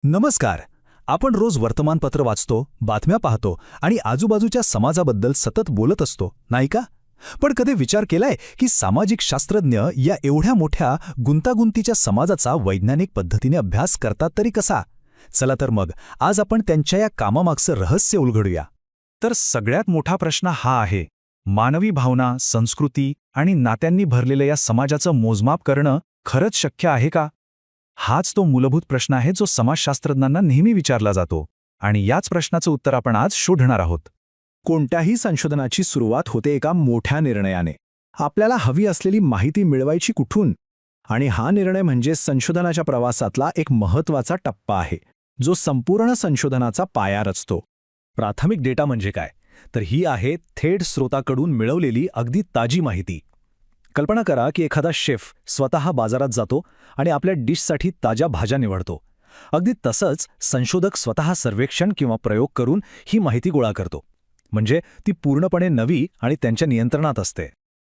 नमस्कार. आपण रोज वर्तमानपत्र वाचतो, बातम्या पाहतो आणि आजूबाजूच्या समाजाबद्दल सतत बोलत असतो, नाही का? पण कधी विचार केलाय की सामाजिक शास्त्रज्ञ या एवढ्या मोठ्या गुंतागुंतीच्या समाजाचा वैज्ञानिक पद्धतीने अभ्यास करतात तरी कसा? चला तर मग आज आपण त्यांच्या या कामामागचं रहस्य उलगडूया. तर सगळ्यात मोठा प्रश्न हा आहे, मानवी भावना, संस्कृती आणि नात्यांनी भरलेल्या या समाजाचं मोजमाप करणं खरंच शक्य आहे का? हाच तो मूलभूत प्रश्न आहे जो समाजशास्त्रज्ञांना नेहमी विचारला जातो, आणि याच प्रश्नाचं उत्तर आपण आज शोधणार आहोत. कोणत्याही संशोधनाची सुरुवात होते एका मोठ्या निर्णयाने. आपल्याला हवी असलेली माहिती मिळवायची कुठून? आणि हा निर्णय म्हणजे संशोधनाच्या प्रवासातला एक महत्त्वाचा टप्पा आहे, जो संपूर्ण संशोधनाचा पाया रचतो. प्राथमिक डेटा म्हणजे काय? तर ही आहे थेट स्रोताकडून मिळवलेली अगदी ताजी माहिती. कल्पना करा की एखादा शेफ स्वतः बाजारात जातो आणि आपल्या डिशसाठी ताज्या भाज्या निवडतो. अगदी तसंच संशोधक स्वतः सर्वेक्षण किंवा प्रयोग करून ही माहिती गोळा करतो. म्हणजे ती पूर्णपणे नवी आणि त्यांच्या नियंत्रणात असते.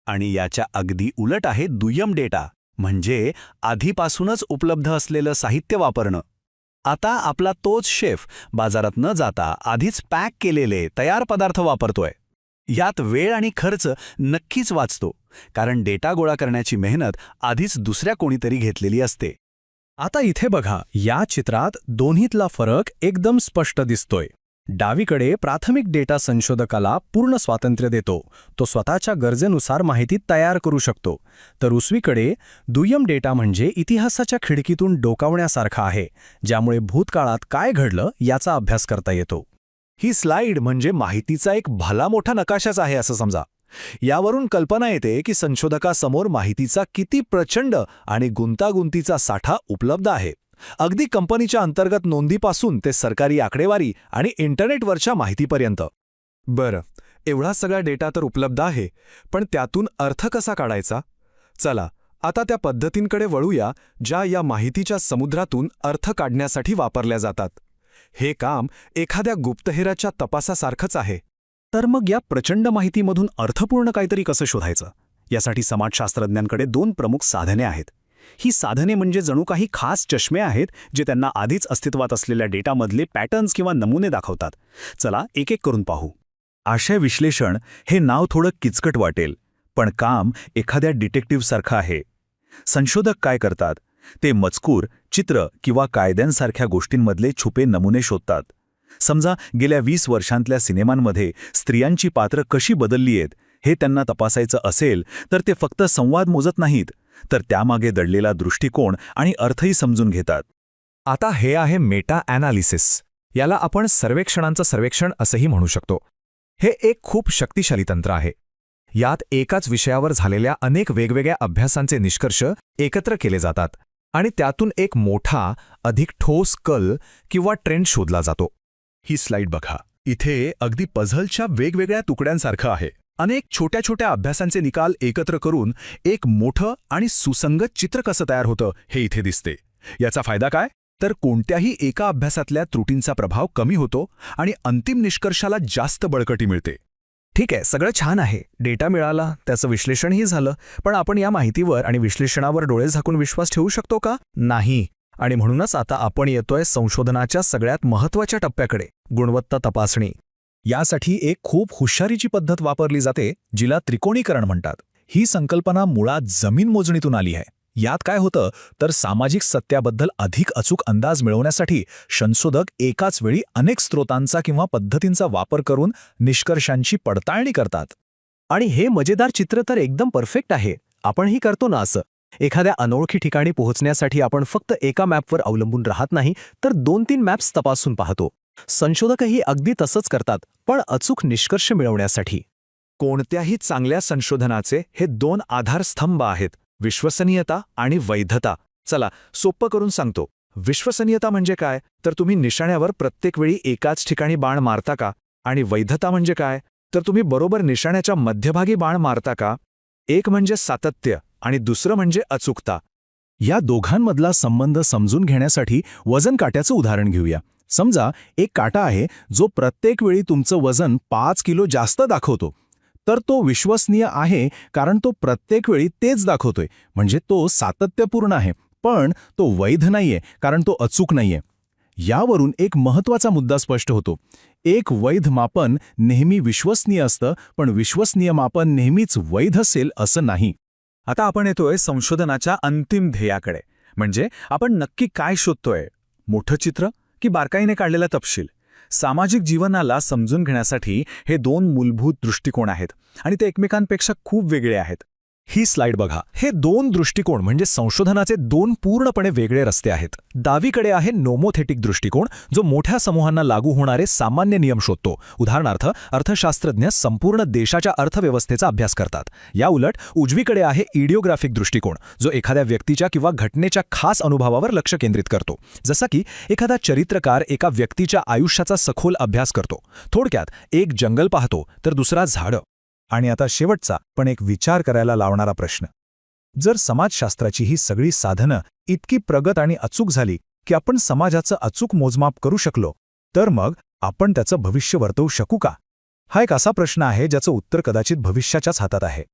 आणि याच्या अगदी उलट आहे दुय्यम डेटा, म्हणजे आधीपासूनच उपलब्ध असलेलं साहित्य वापरणं. आता आपला तोच शेफ बाजारात न जाता आधीच पॅक केलेले तयार पदार्थ वापरतोय. यात वेळ आणि खर्च नक्कीच वाचतो, कारण डेटा गोळा करण्याची मेहनत आधीच दुसऱ्या कोणीतरी घेतलेली असते. आता इथे बघा, या चित्रात दोन्हीतला फरक एकदम स्पष्ट दिसतोय. डावीकडे प्राथमिक डेटा संशोधकाला पूर्ण स्वातंत्र्य देतो, तो स्वतःच्या गरजेनुसार माहिती तयार करू शकतो. तर उजवीकडे दुय्यम डेटा म्हणजे इतिहासाच्या खिडकीतून डोकावण्यासारखा आहे, ज्यामुळे भूतकाळात काय घडलं याचा अभ्यास करता येतो. ही स्लाईड म्हणजे माहितीचा एक भला मोठा नकाशाच आहे असं समजा. यावरून कल्पना येते की संशोधकासमोर माहितीचा किती प्रचंड आणि गुंतागुंतीचा साठा उपलब्ध आहे. अगदी कंपनीच्या अंतर्गत नोंदीपासून ते सरकारी आकडेवारी आणि इंटरनेटवरच्या माहितीपर्यंत. बरं, एवढा सगळा डेटा तर उपलब्ध आहे, पण त्यातून अर्थ कसा काढायचा? चला, आता त्या पद्धतींकडे वळूया ज्या या माहितीच्या समुद्रातून अर्थ काढण्यासाठी वापरल्या जातात. हे काम एखाद्या गुप्तहेराच्या तपासासारखंच आहे. तर मग या प्रचंड माहितीमधून अर्थपूर्ण काहीतरी कसं शोधायचं? यासाठी समाजशास्त्रज्ञांकडे दोन प्रमुख साधने आहेत. ही साधने म्हणजे जणू काही खास चष्मे आहेत, जे त्यांना आधीच अस्तित्वात असलेल्या डेटामधले पॅटर्न्स किंवा नमुने दाखवतात. चला एक एक करून पाहू. आशय विश्लेषण हे नाव थोडं किचकट वाटेल, पण काम एखाद्या डिटेक्टिव्हसारखं आहे. संशोधक काय करतात? ते मजकूर, चित्र किंवा कायद्यांसारख्या गोष्टींमधले छुपे नमुने शोधतात. समजा गेल्या 20 वर्षांतल्या सिनेमांमध्ये स्त्रियांची पात्र कशी बदलली आहेत हे त्यांना तपासायचं असेल, तर ते फक्त संवाद मोजत नाहीत, तर त्यामागे दडलेला दृष्टिकोन आणि अर्थही समजून घेतात. आता हे आहे मेटा ॲनालिसिस. याला आपण सर्वेक्षणांचं सर्वेक्षण असंही म्हणू शकतो. हे एक खूप शक्तिशाली तंत्र आहे. यात एकाच विषयावर झालेल्या अनेक वेगवेगळ्या अभ्यासांचे निष्कर्ष एकत्र केले जातात आणि त्यातून एक मोठा, अधिक ठोस कल किंवा ट्रेंड शोधला जातो. ही स्लाईड बघा. इथे अगदी पझलच्या वेगवेगळ्या तुकड्यांसारखं आहे. अनेक छोट्या छोट्या अभ्यासांचे निकाल एकत्र करून एक मोठं आणि सुसंगत चित्र कसं तयार होतं हे इथे दिसते. याचा फायदा काय? तर कोणत्याही एका अभ्यासातल्या त्रुटींचा प्रभाव कमी होतो आणि अंतिम निष्कर्षाला जास्त बळकटी मिळते. ठीक आहे, सगळं छान आहे. डेटा मिळाला, त्याचं विश्लेषणही झालं, पण आपण या माहितीवर आणि विश्लेषणावर डोळे झाकून विश्वास ठेवू शकतो का? नाही. आणि म्हणूनच आता आपण येतोय संशोधनाच्या सगळ्यात महत्त्वाच्या टप्प्याकडे, गुणवत्ता तपासणी. यासाठी एक खूप हुशारीची पद्धत वापरली जाते, जिला त्रिकोणीकरण म्हणतात. ही संकल्पना मुळात जमीन मोजणीतून आली आहे. यात काय होतं तर सामाजिक सत्याबद्दल अधिक अचूक अंदाज मिळवण्यासाठी संशोधक एकाच वेळी अनेक स्रोतांचा किंवा पद्धतींचा वापर करून निष्कर्षांची पडताळणी करतात. आणि हे मजेदार चित्र तर एकदम परफेक्ट आहे. आपणही करतो ना असं. एखाद्या अनोळखी ठिकाणी पोहोचण्यासाठी आपण फक्त एका मॅपवर अवलंबून राहत नाही, तर 2-3 मॅप्स तपासून पाहतो. संशोधकही अगदी तसंच करतात, पण अचूक निष्कर्ष मिळवण्यासाठी. कोणत्याही चांगल्या संशोधनाचे हे 2 आधारस्तंभ आहेत, विश्वसनीयता आणि वैधता. चला सोप्प करून सांगतो. विश्वसनीयता म्हणजे काय? तर तुम्ही निशाण्यावर प्रत्येक वेळी एकाच ठिकाणी बाण मारता का? आणि वैधता म्हणजे काय? तर तुम्ही बरोबर निशाण्याच्या मध्यभागी बाण मारता का? एक म्हणजे सातत्य आणि दुसरं म्हणजे अचूकता. या दोघांमधला संबंध समजून घेण्यासाठी वजन काट्याचं उदाहरण घेऊया. समजा एक काटा आहे जो प्रत्येक वेळी तुमचं वजन 5 किलो जास्त दाखवतो. तर तो विश्वसनीय आहे, कारण तो प्रत्येक वेळी तेच दाखवतोय, म्हणजे तो सातत्यपूर्ण आहे. पण तो वैध नाहीये, कारण तो अचूक नाहीये. यावरून एक महत्त्वाचा मुद्दा स्पष्ट होतो. एक वैध मापन नेहमी विश्वसनीय असतं, पण विश्वसनीय मापन नेहमीच वैध असेल असं नाही. आता आपण येतोय संशोधनाच्या अंतिम ध्येयाकडे. म्हणजे आपण नक्की काय शोधतोय? मोठं चित्र की बारकाईने काढलेला तपशील? सामाजिक जीवनाला समजून घेण्यासाठी हे दोन मूलभूत दृष्टिकोन आहेत आणि ते एकमेकांपेक्षा खूप वेगळे आहेत. ही स्लाइड बघा. हे दोन दृष्टिकोन म्हणजे संशोधनाचे दोन पूर्णपणे वेगळे रस्ते आहेत. डावीकडे आहे नोमोथेटिक दृष्टिकोन, जो मोठ्या समूहांना लागू होणारे सामान्य नियम शोधतो. उदाहरणार्थ, अर्थशास्त्रज्ञ संपूर्ण देशाच्या अर्थव्यवस्थेचा अभ्यास करतात. या उलट उजवीकडे आहे इडिओग्राफिक दृष्टिकोन, जो एखाद्या व्यक्तीच्या किंवा घटनेच्या खास अनुभवावर लक्ष केंद्रित करतो. जसा की एखादा चरित्रकार एका व्यक्तीच्या आयुष्याचा सखोल अभ्यास करतो. थोडक्यात, एक जंगल पाहतो तर दुसरा झाडं. आणि आता शेवटचा पण एक विचार करायला लावणारा प्रश्न. जर समाजशास्त्राची ही सगळी साधनं इतकी प्रगत आणि अचूक झाली की आपण समाजाचं अचूक मोजमाप करू शकलो, तर मग आपण त्याचं भविष्य वर्तवू शकू का? हा एक असा प्रश्न आहे ज्याचं उत्तर कदाचित भविष्याच्याच हातात आहे.